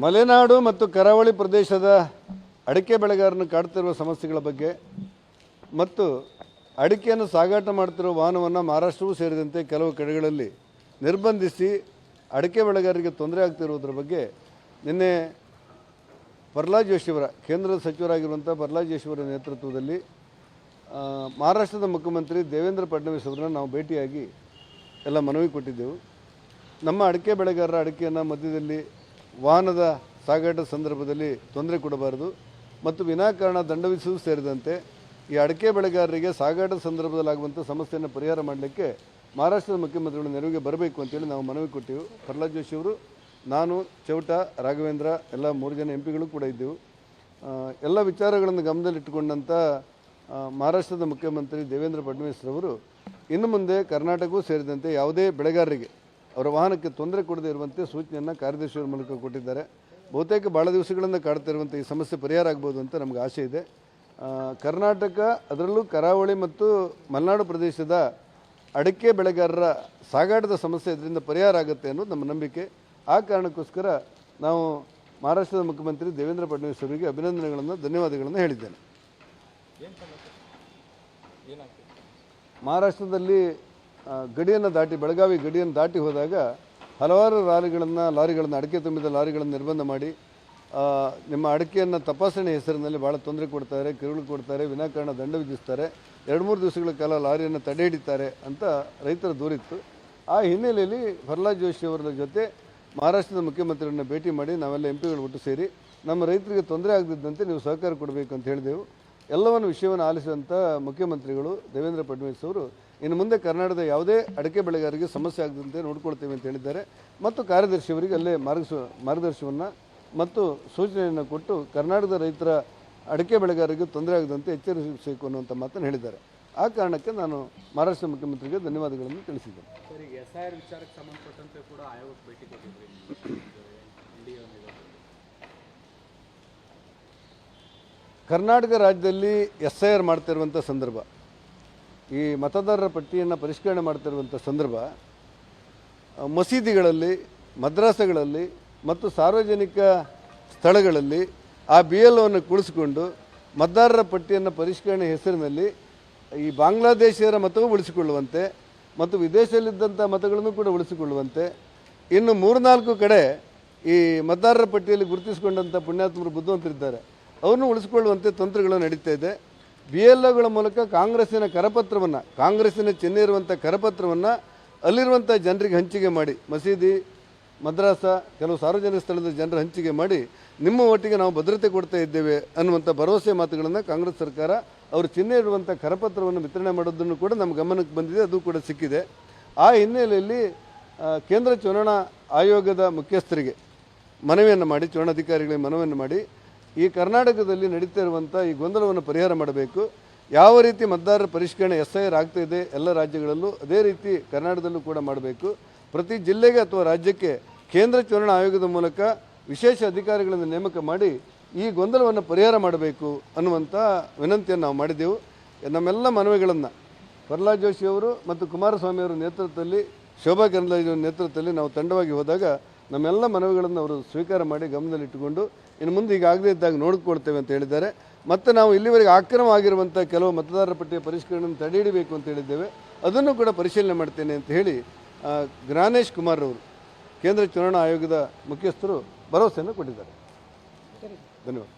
ಮಲೆನಾಡು ಮತ್ತು ಕರಾವಳಿ ಪ್ರದೇಶದ ಅಡಿಕೆ ಬೆಳೆಗಾರರನ್ನು ಕಾಡ್ತಿರುವ ಸಮಸ್ಯೆಗಳ ಬಗ್ಗೆ ಮತ್ತು ಅಡಿಕೆಯನ್ನು ಸಾಗಾಟ ಮಾಡ್ತಿರುವ ವಾಹನವನ್ನು ಮಹಾರಾಷ್ಟ್ರವೂ ಸೇರಿದಂತೆ ಕೆಲವು ಕಡೆಗಳಲ್ಲಿ ನಿರ್ಬಂಧಿಸಿ ಅಡಿಕೆ ಬೆಳೆಗಾರರಿಗೆ ತೊಂದರೆ ಆಗ್ತಿರುವುದರ ಬಗ್ಗೆ ನಿನ್ನೆ ಪ್ರಹ್ಲಾದ್ ಜೋಶಿಯವರ ಕೇಂದ್ರದ ಸಚಿವರಾಗಿರುವಂಥ ಪ್ರಹ್ಲಾದ್ ಜೋಶಿಯವರ ನೇತೃತ್ವದಲ್ಲಿ ಮಹಾರಾಷ್ಟ್ರದ ಮುಖ್ಯಮಂತ್ರಿ ದೇವೇಂದ್ರ ಫಡ್ನವೀಸ್ ಅವರನ್ನು ನಾವು ಭೇಟಿಯಾಗಿ ಎಲ್ಲ ಮನವಿ ಕೊಟ್ಟಿದ್ದೆವು. ನಮ್ಮ ಅಡಿಕೆ ಬೆಳೆಗಾರರ ಅಡಿಕೆಯನ್ನು ಮಧ್ಯದಲ್ಲಿ ವಾಹನದ ಸಾಗಾಟ ಸಂದರ್ಭದಲ್ಲಿ ತೊಂದರೆ ಕೊಡಬಾರದು ಮತ್ತು ವಿನಾಕಾರಣ ದಂಡ ವಿಧಿಸುವುದು ಸೇರಿದಂತೆ ಈ ಅಡಿಕೆ ಬೆಳೆಗಾರರಿಗೆ ಸಾಗಾಟ ಸಂದರ್ಭದಲ್ಲಾಗುವಂಥ ಸಮಸ್ಯೆಯನ್ನು ಪರಿಹಾರ ಮಾಡಲಿಕ್ಕೆ ಮಹಾರಾಷ್ಟ್ರದ ಮುಖ್ಯಮಂತ್ರಿಗಳು ನೆರವಿಗೆ ಬರಬೇಕು ಅಂತೇಳಿ ನಾವು ಮನವಿ ಕೊಟ್ಟೆವು. ಪ್ರಹ್ಲಾದ್ ಜೋಶಿ ಅವರು, ನಾನು, ಚೌಟ, ರಾಘವೇಂದ್ರ ಎಲ್ಲ 3 ಜನ MP ಗಳು ಕೂಡ ಇದ್ದೆವು. ಎಲ್ಲ ವಿಚಾರಗಳನ್ನು ಗಮನದಲ್ಲಿಟ್ಟುಕೊಂಡಂಥ ಮಹಾರಾಷ್ಟ್ರದ ಮುಖ್ಯಮಂತ್ರಿ ದೇವೇಂದ್ರ ಫಡ್ನವೀಸ್ ರವರು ಇನ್ನು ಮುಂದೆ ಕರ್ನಾಟಕವೂ ಸೇರಿದಂತೆ ಯಾವುದೇ ಬೆಳೆಗಾರರಿಗೆ ಅವರ ವಾಹನಕ್ಕೆ ತೊಂದರೆ ಕೊಡದೇ ಇರುವಂತೆ ಸೂಚನೆಯನ್ನು ಕಾರ್ಯದರ್ಶಿಯವರ ಮೂಲಕ ಕೊಟ್ಟಿದ್ದಾರೆ. ಬಹುತೇಕ ಭಾಳ ದಿವಸಗಳಿಂದ ಕಾಡ್ತಿರುವಂಥ ಈ ಸಮಸ್ಯೆ ಪರಿಹಾರ ಆಗ್ಬೋದು ಅಂತ ನಮಗೆ ಆಸೆ ಇದೆ. ಕರ್ನಾಟಕ, ಅದರಲ್ಲೂ ಕರಾವಳಿ ಮತ್ತು ಮಲೆನಾಡು ಪ್ರದೇಶದ ಅಡಿಕೆ ಬೆಳೆಗಾರರ ಸಾಗಾಟದ ಸಮಸ್ಯೆ ಇದರಿಂದ ಪರಿಹಾರ ಆಗುತ್ತೆ ಅನ್ನೋದು ನಮ್ಮ ನಂಬಿಕೆ. ಆ ಕಾರಣಕ್ಕೋಸ್ಕರ ನಾವು ಮಹಾರಾಷ್ಟ್ರದ ಮುಖ್ಯಮಂತ್ರಿ ದೇವೇಂದ್ರ ಫಡ್ನವೀಸ್ ಅವರಿಗೆ ಅಭಿನಂದನೆಗಳನ್ನು, ಧನ್ಯವಾದಗಳನ್ನು ಹೇಳಿದ್ದೇನೆ. ಮಹಾರಾಷ್ಟ್ರದಲ್ಲಿ ಗಡಿಯನ್ನು ದಾಟಿ, ಬೆಳಗಾವಿ ಗಡಿಯನ್ನು ದಾಟಿ ಹೋದಾಗ ಹಲವಾರು ಲಾರಿಗಳನ್ನು ಅಡಿಕೆ ತುಂಬಿದ ಲಾರಿಗಳನ್ನು ನಿರ್ಬಂಧ ಮಾಡಿ ನಿಮ್ಮ ಅಡಿಕೆಯನ್ನು ತಪಾಸಣೆ ಹೆಸರಿನಲ್ಲಿ ಭಾಳ ತೊಂದರೆ ಕೊಡ್ತಾರೆ, ಕಿರುಳು ಕೊಡ್ತಾರೆ, ವಿನಾಕಾರಣ ದಂಡ ವಿಧಿಸ್ತಾರೆ, 2-3 ದಿವಸಗಳ ಕಾಲ ಲಾರಿಯನ್ನು ತಡೆ ಹಿಡಿತಾರೆ ಅಂತ ರೈತರ ದೂರಿತ್ತು. ಆ ಹಿನ್ನೆಲೆಯಲ್ಲಿ ಪ್ರಹ್ಲಾದ್ ಜೋಶಿ ಅವರ ಜೊತೆ ಮಹಾರಾಷ್ಟ್ರದ ಮುಖ್ಯಮಂತ್ರಿಯನ್ನು ಭೇಟಿ ಮಾಡಿ ನಾವೆಲ್ಲ MP ಗಳು ಒಟ್ಟು ಸೇರಿ ನಮ್ಮ ರೈತರಿಗೆ ತೊಂದರೆ ಆಗದಿದ್ದಂತೆ ನೀವು ಸಹಕಾರ ಕೊಡಬೇಕು ಅಂತ ಹೇಳಿದೆವು. ಎಲ್ಲವನ್ನು ವಿಷಯವನ್ನು ಆಲಿಸಿದಂಥ ಮುಖ್ಯಮಂತ್ರಿಗಳು ದೇವೇಂದ್ರ ಫಡ್ನವೀಸ್ ಅವರು ಇನ್ನು ಮುಂದೆ ಕರ್ನಾಟಕದ ಯಾವುದೇ ಅಡಿಕೆ ಬೆಳೆಗಾರರಿಗೆ ಸಮಸ್ಯೆ ಆಗದಂತೆ ನೋಡ್ಕೊಳ್ತೇವೆ ಅಂತ ಹೇಳಿದ್ದಾರೆ ಮತ್ತು ಕಾರ್ಯದರ್ಶಿಯವರಿಗೆ ಅಲ್ಲೇ ಮಾರ್ಗದರ್ಶನವನ್ನು ಮತ್ತು ಸೂಚನೆಯನ್ನು ಕೊಟ್ಟು ಕರ್ನಾಟಕದ ರೈತರ ಅಡಿಕೆ ಬೆಳೆಗಾರರಿಗೆ ತೊಂದರೆ ಆಗದಂತೆ ಎಚ್ಚರಿಸಬೇಕು ಅನ್ನುವಂಥ ಮಾತನ್ನು ಹೇಳಿದ್ದಾರೆ. ಆ ಕಾರಣಕ್ಕೆ ನಾನು ಮಹಾರಾಷ್ಟ್ರ ಮುಖ್ಯಮಂತ್ರಿಗೆ ಧನ್ಯವಾದಗಳನ್ನು ತಿಳಿಸಿದ್ದೇನೆ. SIR ವಿಚಾರಕ್ಕೆ ಸಂಬಂಧಪಟ್ಟಂತೆ ಕೂಡ ಆಯೋಗಕ್ಕೆ ಭೇಟಿ ಕೊಟ್ಟಿದ್ರಿ. ಕರ್ನಾಟಕ ರಾಜ್ಯದಲ್ಲಿ SIR ಮಾಡ್ತಿರುವಂಥ ಸಂದರ್ಭ, ಈ ಮತದಾರರ ಪಟ್ಟಿಯನ್ನು ಪರಿಷ್ಕರಣೆ ಮಾಡ್ತಿರುವಂಥ ಸಂದರ್ಭ, ಮಸೀದಿಗಳಲ್ಲಿ, ಮದ್ರಾಸಗಳಲ್ಲಿ ಮತ್ತು ಸಾರ್ವಜನಿಕ ಸ್ಥಳಗಳಲ್ಲಿ ಆ BLOವನ್ನು ಕುಳಿಸಿಕೊಂಡು ಮತದಾರರ ಪಟ್ಟಿಯನ್ನು ಪರಿಷ್ಕರಣೆ ಹೆಸರಿನಲ್ಲಿ ಈ ಬಾಂಗ್ಲಾದೇಶಿಯರ ಮತವೂ ಉಳಿಸಿಕೊಳ್ಳುವಂತೆ ಮತ್ತು ವಿದೇಶದಲ್ಲಿದ್ದಂಥ ಮತಗಳನ್ನು ಕೂಡ ಉಳಿಸಿಕೊಳ್ಳುವಂತೆ, ಇನ್ನು 3-4 ಕಡೆ ಈ ಮತದಾರರ ಪಟ್ಟಿಯಲ್ಲಿ ಗುರುತಿಸಿಕೊಂಡಂಥ ಪುಣ್ಯಾತ್ಮರು ಬುದ್ಧಿವಂತರಿದ್ದಾರೆ, ಅವನು ಉಳಿಸಿಕೊಳ್ಳುವಂತೆ ತಂತ್ರಗಳು ನಡೀತಾ ಇದೆ. BLOಗಳ ಮೂಲಕ ಕಾಂಗ್ರೆಸ್ಸಿನ ಚಿಹ್ನೆ ಇರುವಂಥ ಕರಪತ್ರವನ್ನು ಅಲ್ಲಿರುವಂಥ ಜನರಿಗೆ ಹಂಚಿಕೆ ಮಾಡಿ, ಮಸೀದಿ, ಮದ್ರಾಸ, ಕೆಲವು ಸಾರ್ವಜನಿಕ ಸ್ಥಳದ ಜನರ ಹಂಚಿಕೆ ಮಾಡಿ ನಿಮ್ಮ ಒಟ್ಟಿಗೆ ನಾವು ಭದ್ರತೆ ಕೊಡ್ತಾ ಇದ್ದೇವೆ ಅನ್ನುವಂಥ ಭರವಸೆ ಮಾತುಗಳನ್ನು ಕಾಂಗ್ರೆಸ್ ಸರ್ಕಾರ ಅವರು ಚಿಹ್ನೆ ಇರುವಂಥ ಕರಪತ್ರವನ್ನು ವಿತರಣೆ ಮಾಡೋದನ್ನು ಕೂಡ ನಮ್ಮ ಗಮನಕ್ಕೆ ಬಂದಿದೆ, ಅದು ಕೂಡ ಸಿಕ್ಕಿದೆ. ಆ ಹಿನ್ನೆಲೆಯಲ್ಲಿ ಕೇಂದ್ರ ಚುನಾವಣಾ ಆಯೋಗದ ಮುಖ್ಯಸ್ಥರಿಗೆ ಮನವಿಯನ್ನು ಮಾಡಿ, ಚುನಾವಣಾಧಿಕಾರಿಗಳಿಗೆ ಮನವಿಯನ್ನು ಮಾಡಿ ಈ ಕರ್ನಾಟಕದಲ್ಲಿ ನಡೀತಾ ಇರುವಂಥ ಈ ಗೊಂದಲವನ್ನು ಪರಿಹಾರ ಮಾಡಬೇಕು. ಯಾವ ರೀತಿ ಮತದಾರರ ಪರಿಷ್ಕರಣೆ SIR ಆಗ್ತಾ ಇದೆ ಎಲ್ಲ ರಾಜ್ಯಗಳಲ್ಲೂ, ಅದೇ ರೀತಿ ಕರ್ನಾಟಕದಲ್ಲೂ ಕೂಡ ಮಾಡಬೇಕು. ಪ್ರತಿ ಜಿಲ್ಲೆಗೆ ಅಥವಾ ರಾಜ್ಯಕ್ಕೆ ಕೇಂದ್ರ ಚುನಾವಣಾ ಆಯೋಗದ ಮೂಲಕ ವಿಶೇಷ ಅಧಿಕಾರಿಗಳನ್ನು ನೇಮಕ ಮಾಡಿ ಈ ಗೊಂದಲವನ್ನು ಪರಿಹಾರ ಮಾಡಬೇಕು ಅನ್ನುವಂಥ ವಿನಂತಿಯನ್ನು ನಾವು ಮಾಡಿದ್ದೆವು. ನಮ್ಮೆಲ್ಲ ಮನವಿಗಳನ್ನು ಪ್ರಹ್ಲಾದ್ ಜೋಶಿ ಅವರು ಮತ್ತು ಕುಮಾರಸ್ವಾಮಿ ಅವರ ನೇತೃತ್ವದಲ್ಲಿ, ಶೋಭಾ ಕರಂದ್ಲಾಜೆ ಅವರ ನೇತೃತ್ವದಲ್ಲಿ ನಾವು ತಂಡವಾಗಿ ಹೋದಾಗ ನಮ್ಮೆಲ್ಲ ಮನವಿಗಳನ್ನು ಅವರು ಸ್ವೀಕಾರ ಮಾಡಿ ಗಮನದಲ್ಲಿಟ್ಟುಕೊಂಡು ಇನ್ನು ಮುಂದೆ ಈಗಾಗಲೇ ಇದ್ದಾಗ ನೋಡಿಕೊಳ್ತೇವೆ ಅಂತ ಹೇಳಿದ್ದಾರೆ. ಮತ್ತು ನಾವು ಇಲ್ಲಿವರೆಗೆ ಅಕ್ರಮವಾಗಿರುವಂಥ ಕೆಲವು ಮತದಾರರ ಪಟ್ಟಿಯ ಪರಿಷ್ಕರಣೆಯನ್ನು ತಡೆ ಹಿಡಿಬೇಕು ಅಂತ ಹೇಳಿದ್ದೇವೆ, ಅದನ್ನು ಕೂಡ ಪರಿಶೀಲನೆ ಮಾಡ್ತೇನೆ ಅಂತ ಹೇಳಿ ಜ್ಞಾನೇಶ್ ಕುಮಾರ್ ಅವರು, ಕೇಂದ್ರ ಚುನಾವಣಾ ಆಯೋಗದ ಮುಖ್ಯಸ್ಥರು, ಭರವಸೆಯನ್ನು ಕೊಟ್ಟಿದ್ದಾರೆ. ಧನ್ಯವಾದ.